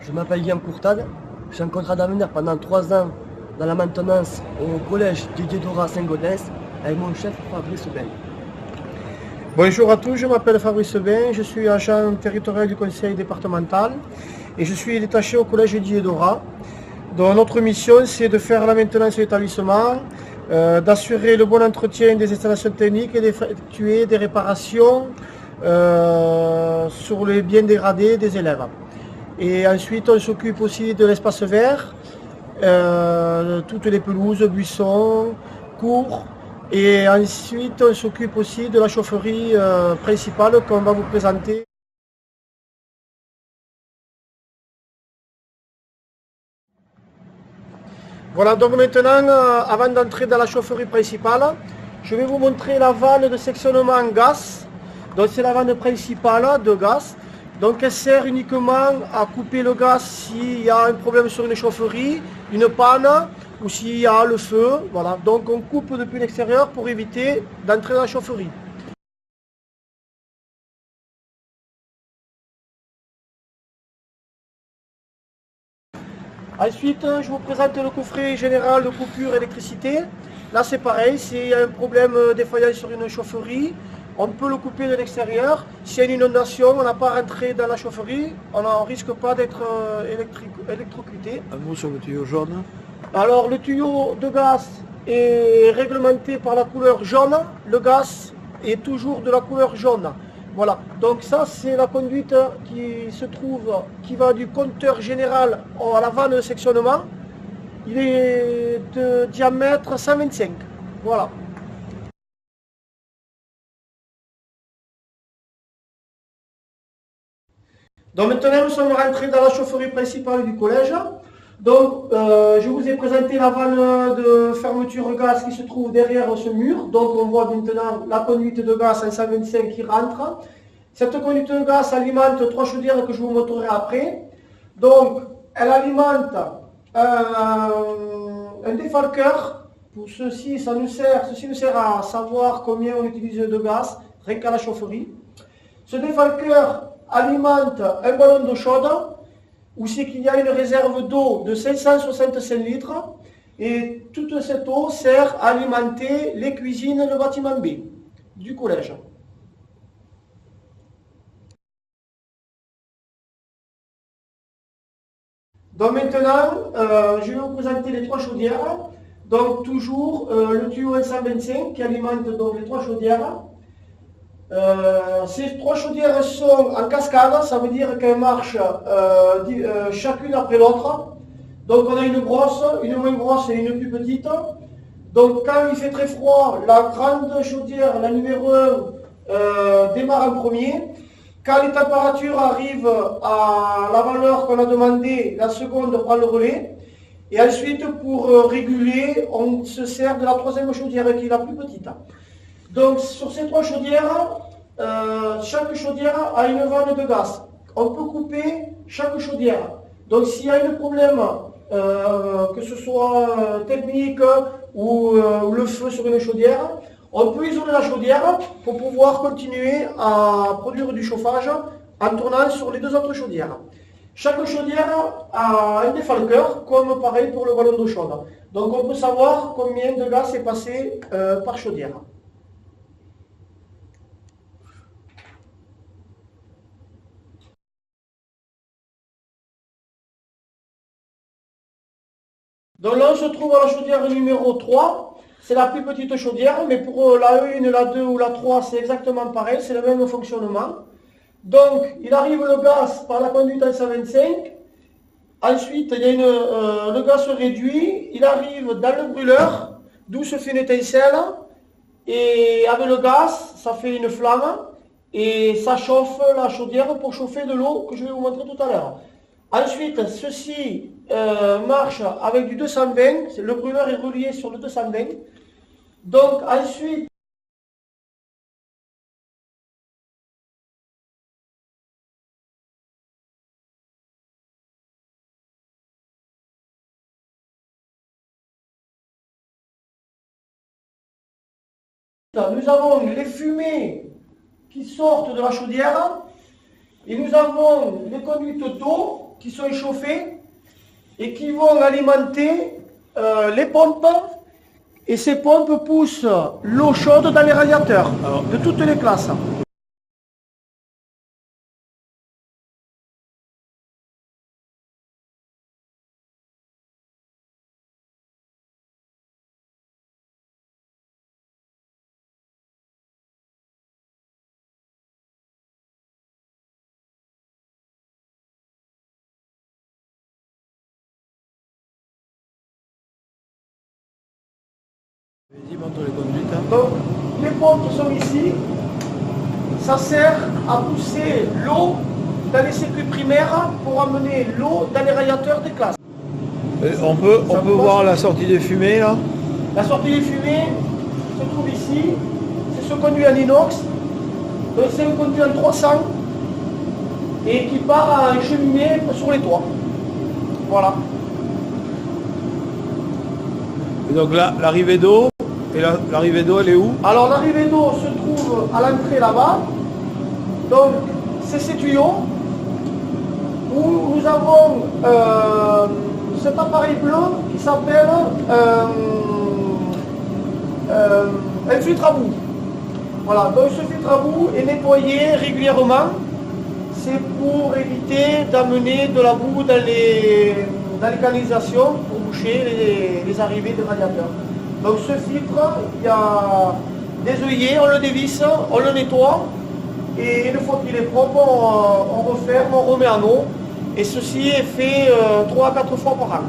Je m'appelle Guillaume Courtade, je suis en contrat d'avenir pendant 3 ans dans la maintenance au collège Didier Dora à Saint-Gaudens avec mon chef Fabrice Bain. Bonjour à tous, je m'appelle Fabrice Bain, je suis agent territorial du conseil départemental et je suis détaché au collège Didier Dora. Donc notre mission c'est de faire la maintenance de l'établissement, d'assurer le bon entretien des installations techniques et d'effectuer des réparations sur les biens dégradés des élèves. Et ensuite on s'occupe aussi de l'espace vert, toutes les pelouses, buissons, cours. Et ensuite on s'occupe aussi de la chaufferie principale qu'on va vous présenter. Voilà, donc maintenant, avant d'entrer dans la chaufferie principale, je vais vous montrer la vanne de sectionnement en gaz. Donc c'est la vanne principale de gaz. Donc elle sert uniquement à couper le gaz s'il y a un problème sur une chaufferie, une panne ou s'il y a le feu. Voilà, donc on coupe depuis l'extérieur pour éviter d'entrer dans la chaufferie. Ensuite, je vous présente le coffret général de coupure électricité. Là, c'est pareil, s'il y a un problème défaillant sur une chaufferie, on peut le couper de l'extérieur. S'il y a une inondation, on n'a pas rentré dans la chaufferie, on ne risque pas d'être électrocuté. Un mot sur le tuyau jaune. Alors, le tuyau de gaz est réglementé par la couleur jaune. Le gaz est toujours de la couleur jaune. Voilà, donc ça c'est la conduite qui va du compteur général à la vanne de sectionnement. Il est de diamètre 125. Voilà. Donc maintenant nous sommes rentrés dans la chaufferie principale du collège. Donc je vous ai présenté la vanne de fermeture gaz qui se trouve derrière ce mur. Donc on voit maintenant la conduite de gaz en 125 qui rentre. Cette conduite de gaz alimente 3 chaudières que je vous montrerai après. Donc elle alimente un défalqueur. Pour ceci, ceci nous sert à savoir combien on utilise de gaz, rien qu'à la chaufferie. Ce défalqueur alimente un ballon d'eau chaude, où c'est qu'il y a une réserve d'eau de 565 litres, et toute cette eau sert à alimenter les cuisines et le bâtiment B du collège. Donc maintenant, je vais vous présenter les 3 chaudières. Donc toujours le tuyau N125 qui alimente donc les 3 chaudières. Ces 3 chaudières sont en cascade, ça veut dire qu'elles marchent chacune après l'autre. Donc on a une grosse, une moins grosse et une plus petite. Donc quand il fait très froid, la grande chaudière, la numéro 1, démarre en premier. Quand les températures arrivent à la valeur qu'on a demandé, la seconde prend le relais. Et ensuite, pour réguler, on se sert de la 3e chaudière qui est la plus petite. Donc sur ces 3 chaudières, chaque chaudière a une vanne de gaz. On peut couper chaque chaudière. Donc s'il y a un problème, que ce soit technique ou le feu sur une chaudière, on peut isoler la chaudière pour pouvoir continuer à produire du chauffage en tournant sur les 2 autres chaudières. Chaque chaudière a un défalqueur, comme pareil pour le ballon d'eau chaude. Donc on peut savoir combien de gaz est passé par chaudière. Donc là on se trouve à la chaudière numéro 3. C'est la plus petite chaudière, mais pour la 1, la 2 ou la 3, c'est exactement pareil, c'est le même fonctionnement. Donc, il arrive le gaz par la conduite en 125. Ensuite, il y a le gaz se réduit, il arrive dans le brûleur, d'où se fait une étincelle. Et avec le gaz, ça fait une flamme et ça chauffe la chaudière pour chauffer de l'eau que je vais vous montrer tout à l'heure. Ensuite, ceci marche avec du 220, le brûleur est relié sur le 220. Donc ensuite, nous avons les fumées qui sortent de la chaudière et nous avons les conduites d'eau qui sont échauffés et qui vont alimenter les pompes. Et ces pompes poussent l'eau chaude dans les radiateurs de toutes les classes. Vas-y, montre les conduites. Hein. Donc, les pompes sont ici. Ça sert à pousser l'eau dans les circuits primaires pour amener l'eau dans les radiateurs des classes. Et on peut voir la sortie des fumées là. La sortie des fumées se trouve ici. C'est ce conduit en inox. Donc c'est un conduit en 300 et qui part en cheminée sur les toits. Voilà. Et donc là, l'arrivée d'eau, et l'arrivée d'eau elle est où? Alors l'arrivée d'eau se trouve à l'entrée là-bas. Donc c'est ces tuyaux où nous avons cet appareil bleu qui s'appelle un filtre à bout. Voilà, donc ce filtre à bout est nettoyé régulièrement. C'est pour éviter d'amener de la boue dans les canalisations pour boucher les arrivées des radiateurs. Donc ce filtre, il y a des œillets, on le dévisse, on le nettoie et une fois qu'il est propre, on referme, on remet en eau et ceci est fait 3 à 4 fois par an.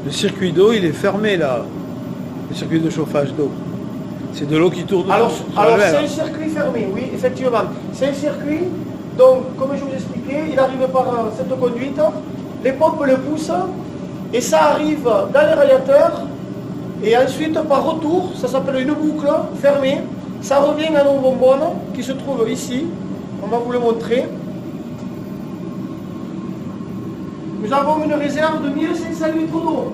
Le circuit d'eau il est fermé là, le circuit de chauffage d'eau. C'est de l'eau qui tourne. Alors c'est un circuit fermé, oui, effectivement. C'est un circuit, donc comme je vous expliquais, il arrive par cette conduite, les pompes le poussent, et ça arrive dans les radiateurs, et ensuite par retour, ça s'appelle une boucle fermée, ça revient à nos bonbonnes, qui se trouvent ici, on va vous le montrer. Nous avons une réserve de 1500 litres d'eau.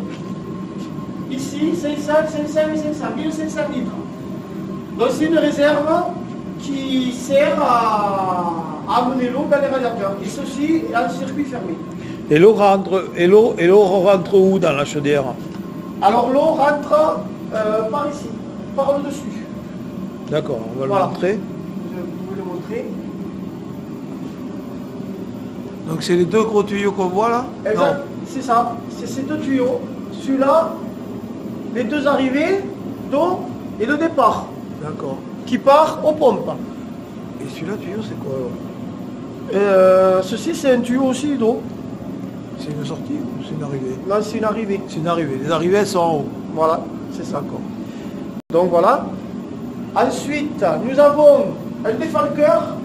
Ici, 500, 500 et 500, 1500 litres. Donc c'est une réserve qui sert à amener l'eau dans les radiateurs. Et ceci est un circuit fermé. Et l'eau rentre où dans la chaudière? Alors l'eau rentre par ici, par le dessus. D'accord, on va le montrer. Je vais le montrer. Donc c'est les deux gros tuyaux qu'on voit là? Exact, c'est ça. C'est ces deux tuyaux. Celui-là, les deux arrivées d'eau et le départ. D'accord. Qui part aux pompes. Et celui-là, tuyau, c'est quoi alors? Ceci, c'est un tuyau aussi d'eau. C'est une sortie ou c'est une arrivée? Là, c'est une arrivée. C'est une arrivée. Les arrivées, elles sont en haut. Voilà, c'est ça. Donc voilà. Ensuite, nous avons un défalqueur.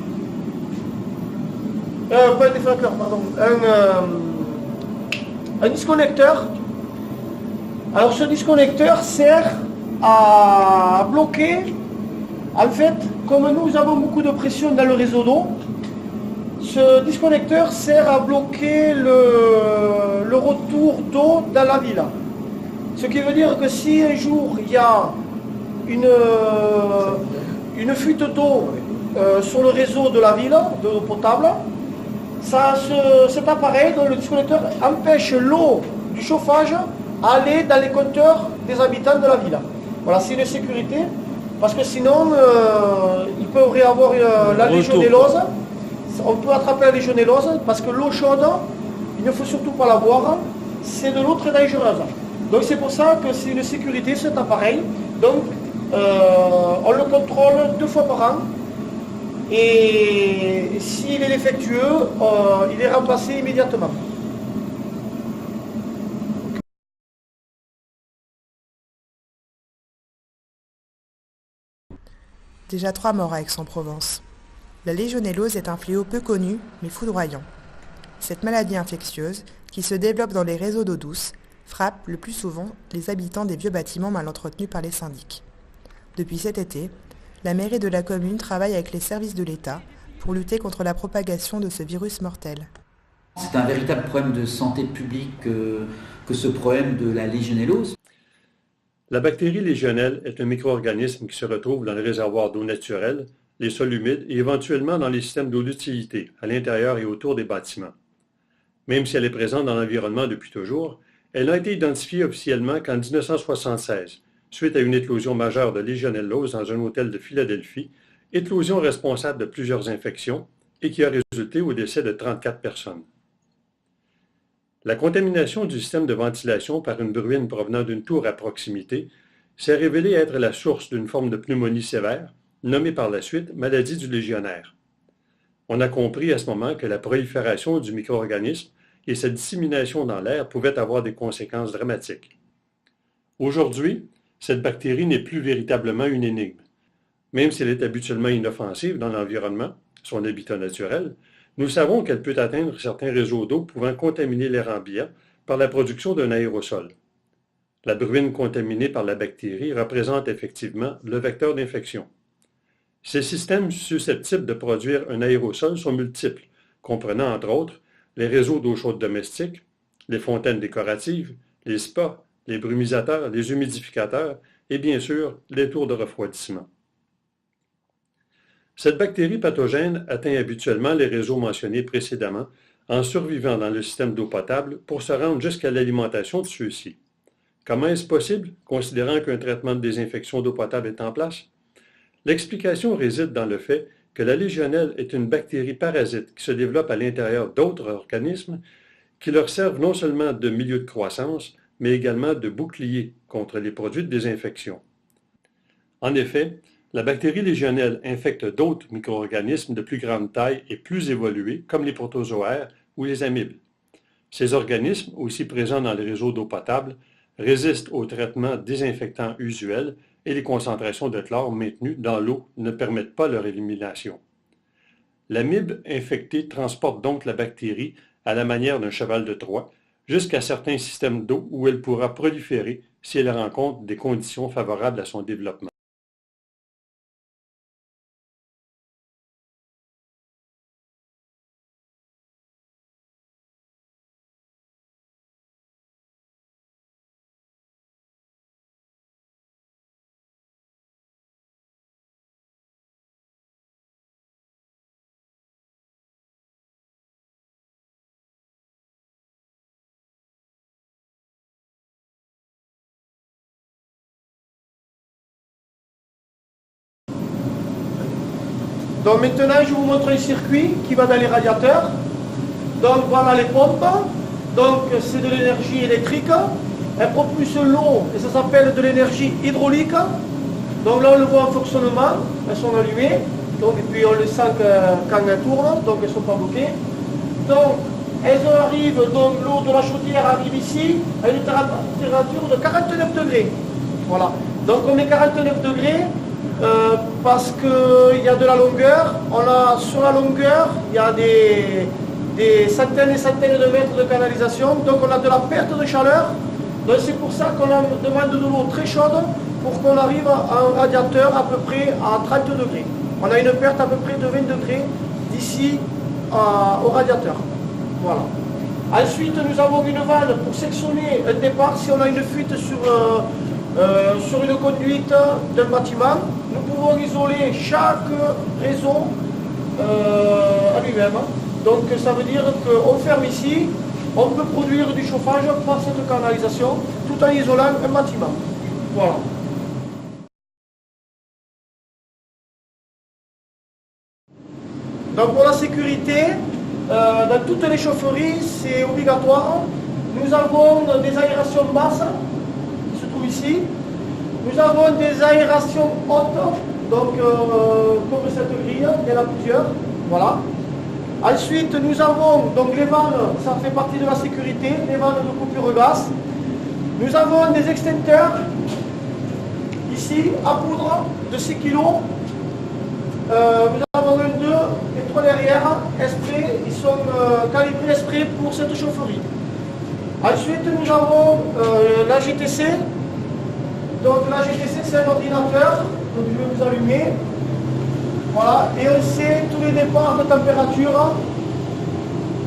Pas un défalqueur, pardon. Un disconnecteur. Alors ce disconnecteur sert à bloquer. En fait, comme nous avons beaucoup de pression dans le réseau d'eau, ce disconnecteur sert à bloquer le retour d'eau dans la ville. Ce qui veut dire que si un jour il y a une fuite d'eau sur le réseau de la ville, de l'eau potable, cet appareil, donc le disconnecteur, empêche l'eau du chauffage à aller dans les compteurs des habitants de la ville. Voilà, c'est une sécurité. Parce que sinon, il peut y avoir la légionellose. On peut attraper la légionellose parce que l'eau chaude, il ne faut surtout pas la boire. C'est de l'eau très dangereuse. Donc c'est pour ça que c'est une sécurité cet appareil. Donc on le contrôle 2 fois par an. Et s'il est défectueux, il est remplacé immédiatement. Déjà 3 morts à Aix-en-Provence. La légionellose est un fléau peu connu, mais foudroyant. Cette maladie infectieuse, qui se développe dans les réseaux d'eau douce, frappe le plus souvent les habitants des vieux bâtiments mal entretenus par les syndics. Depuis cet été, la mairie de la commune travaille avec les services de l'État pour lutter contre la propagation de ce virus mortel. C'est un véritable problème de santé publique que ce problème de la légionellose. La bactérie légionnelle est un micro-organisme qui se retrouve dans les réservoirs d'eau naturelle, les sols humides et éventuellement dans les systèmes d'eau d'utilité, à l'intérieur et autour des bâtiments. Même si elle est présente dans l'environnement depuis toujours, elle n'a été identifiée officiellement qu'en 1976, suite à une éclosion majeure de Legionellose dans un hôtel de Philadelphie, éclosion responsable de plusieurs infections et qui a résulté au décès de 34 personnes. La contamination du système de ventilation par une bruine provenant d'une tour à proximité s'est révélée être la source d'une forme de pneumonie sévère, nommée par la suite maladie du légionnaire. On a compris à ce moment que la prolifération du micro-organisme et sa dissémination dans l'air pouvaient avoir des conséquences dramatiques. Aujourd'hui, cette bactérie n'est plus véritablement une énigme. Même si elle est habituellement inoffensive dans l'environnement, son habitat naturel, nous savons qu'elle peut atteindre certains réseaux d'eau pouvant contaminer l'air ambiant par la production d'un aérosol. La bruine contaminée par la bactérie représente effectivement le vecteur d'infection. Ces systèmes susceptibles de produire un aérosol sont multiples, comprenant entre autres les réseaux d'eau chaude domestique, les fontaines décoratives, les spas, les brumisateurs, les humidificateurs et bien sûr les tours de refroidissement. Cette bactérie pathogène atteint habituellement les réseaux mentionnés précédemment en survivant dans le système d'eau potable pour se rendre jusqu'à l'alimentation de ceux-ci. Comment est-ce possible, considérant qu'un traitement de désinfection d'eau potable est en place? L'explication réside dans le fait que la Légionelle est une bactérie parasite qui se développe à l'intérieur d'autres organismes qui leur servent non seulement de milieu de croissance, mais également de bouclier contre les produits de désinfection. En effet, la bactérie légionelle infecte d'autres micro-organismes de plus grande taille et plus évolués, comme les protozoaires ou les amibes. Ces organismes, aussi présents dans les réseaux d'eau potable, résistent aux traitements désinfectants usuels et les concentrations de chlore maintenues dans l'eau ne permettent pas leur élimination. L'amibe infectée transporte donc la bactérie à la manière d'un cheval de Troie jusqu'à certains systèmes d'eau où elle pourra proliférer si elle rencontre des conditions favorables à son développement. Donc maintenant, je vous montre le circuit qui va dans les radiateurs. Donc voilà les pompes. Donc c'est de l'énergie électrique. Elle propulse l'eau et ça s'appelle de l'énergie hydraulique. Donc là on le voit en fonctionnement. Elles sont allumées. Donc, et puis on le sent quand elles tournent. Donc elles ne sont pas bloquées. Donc elles arrivent, donc l'eau de la chaudière arrive ici à une température de 49 degrés. Voilà. Donc on met 49 degrés. Parce qu'il y a de la longueur, sur la longueur, il y a des centaines et centaines de mètres de canalisation, donc on a de la perte de chaleur, donc c'est pour ça qu'on demande de l'eau très chaude pour qu'on arrive à un radiateur à peu près à 30 degrés. On a une perte à peu près de 20 degrés d'ici au radiateur. Voilà. Ensuite, nous avons une vanne pour sectionner un départ si on a une fuite sur une conduite d'un bâtiment. Nous pouvons isoler chaque réseau à lui-même. Donc ça veut dire qu'on ferme ici, on peut produire du chauffage par cette canalisation tout en isolant un bâtiment. Voilà. Donc pour la sécurité, dans toutes les chaufferies, c'est obligatoire. Nous avons des aérations basses qui se trouvent ici. Nous avons des aérations hautes, donc comme cette grille, il y en a plusieurs. Voilà. Ensuite, nous avons donc les vannes, ça fait partie de la sécurité, les vannes de coupure gaz. Nous avons des extincteurs, ici, à poudre, de 6 kg. Nous avons un 2 et 3 derrière, exprès, ils sont calibrés exprès pour cette chaufferie. Ensuite, nous avons la GTC. Donc la GTC, c'est un ordinateur, donc je vais vous allumer. Voilà, et on sait tous les départs de température.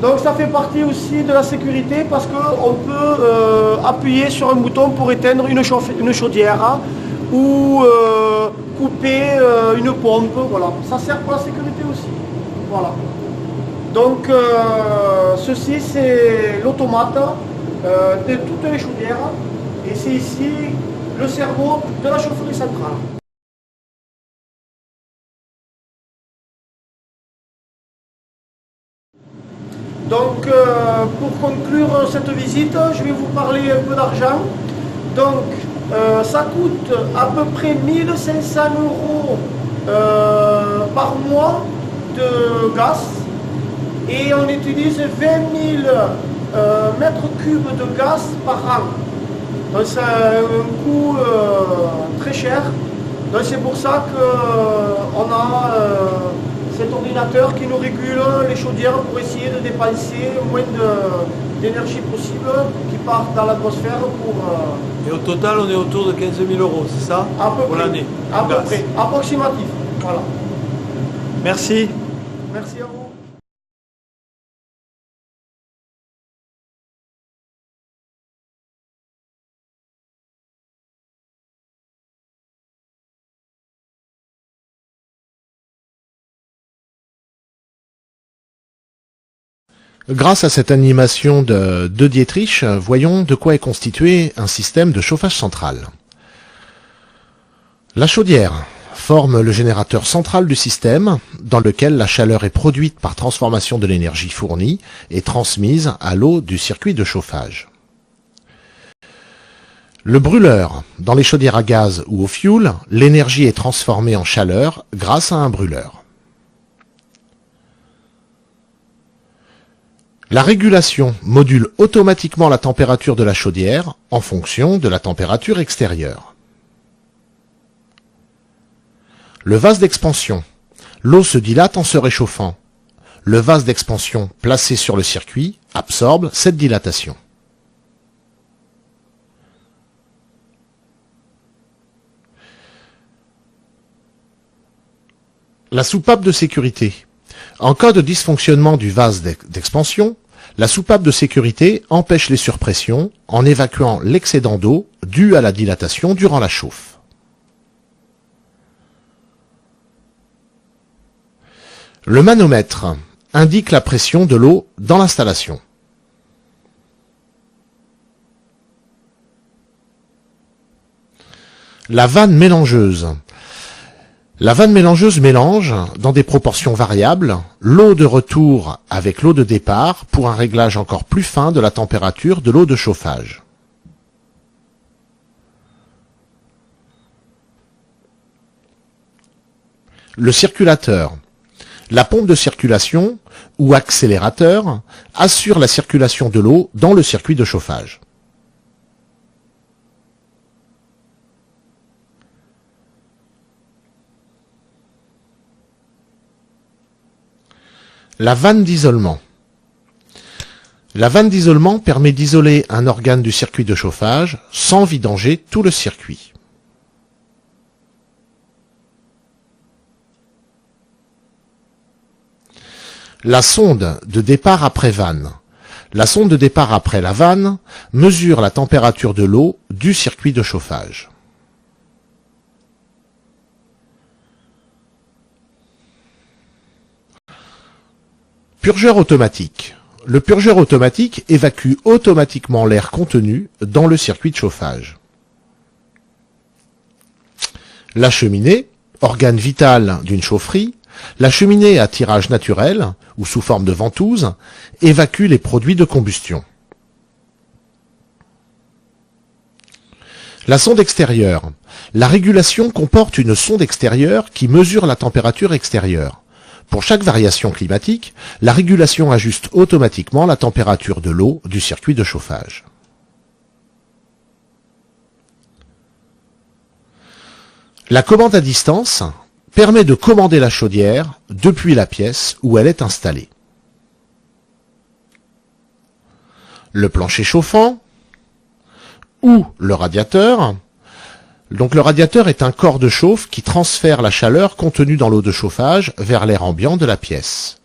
Donc ça fait partie aussi de la sécurité parce qu'on peut appuyer sur un bouton pour éteindre une chaudière ou couper équiper une pompe, voilà. Ça sert pour la sécurité aussi. Voilà. Donc ceci c'est l'automate de toutes les chaudières et c'est ici le cerveau de la chaufferie centrale. Donc pour conclure cette visite, je vais vous parler un peu d'argent. Donc ça coûte à peu près 1500 € par mois de gaz et on utilise 20 000 mètres cubes de gaz par an. Donc c'est un coût très cher. Donc c'est pour ça qu'on a cet ordinateur qui nous régule les chaudières pour essayer de dépenser le moins d'énergie possible qui part dans l'atmosphère pour... Et au total, on est autour de 15 000 €, c'est ça? À peu pour près, l'année. à peu près, approximatif. Voilà. Merci. Merci à vous. Grâce à cette animation de Dietrich, voyons de quoi est constitué un système de chauffage central. La chaudière forme le générateur central du système, dans lequel la chaleur est produite par transformation de l'énergie fournie et transmise à l'eau du circuit de chauffage. Le brûleur, dans les chaudières à gaz ou au fioul, l'énergie est transformée en chaleur grâce à un brûleur. La régulation module automatiquement la température de la chaudière en fonction de la température extérieure. Le vase d'expansion. L'eau se dilate en se réchauffant. Le vase d'expansion placé sur le circuit absorbe cette dilatation. La soupape de sécurité. En cas de dysfonctionnement du vase d'expansion, la soupape de sécurité empêche les surpressions en évacuant l'excédent d'eau dû à la dilatation durant la chauffe. Le manomètre indique la pression de l'eau dans l'installation. La vanne mélangeuse. La vanne mélangeuse mélange, dans des proportions variables, l'eau de retour avec l'eau de départ pour un réglage encore plus fin de la température de l'eau de chauffage. Le circulateur. La pompe de circulation, ou accélérateur, assure la circulation de l'eau dans le circuit de chauffage. La vanne d'isolement. La vanne d'isolement permet d'isoler un organe du circuit de chauffage sans vidanger tout le circuit. La sonde de départ après vanne. La sonde de départ après la vanne mesure la température de l'eau du circuit de chauffage. Purgeur automatique. Le purgeur automatique évacue automatiquement l'air contenu dans le circuit de chauffage. La cheminée, organe vital d'une chaufferie, la cheminée à tirage naturel, ou sous forme de ventouse, évacue les produits de combustion. La sonde extérieure. La régulation comporte une sonde extérieure qui mesure la température extérieure. Pour chaque variation climatique, la régulation ajuste automatiquement la température de l'eau du circuit de chauffage. La commande à distance permet de commander la chaudière depuis la pièce où elle est installée. Le plancher chauffant ou le radiateur. Donc le radiateur est un corps de chauffe qui transfère la chaleur contenue dans l'eau de chauffage vers l'air ambiant de la pièce.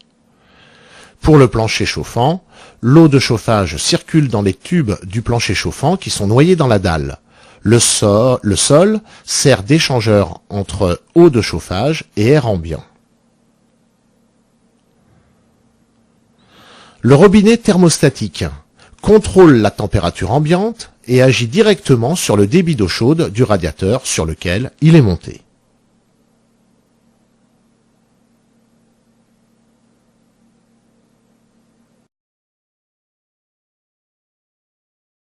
Pour le plancher chauffant, l'eau de chauffage circule dans les tubes du plancher chauffant qui sont noyés dans la dalle. Le sol sert d'échangeur entre eau de chauffage et air ambiant. Le robinet thermostatique contrôle la température ambiante et agit directement sur le débit d'eau chaude du radiateur sur lequel il est monté.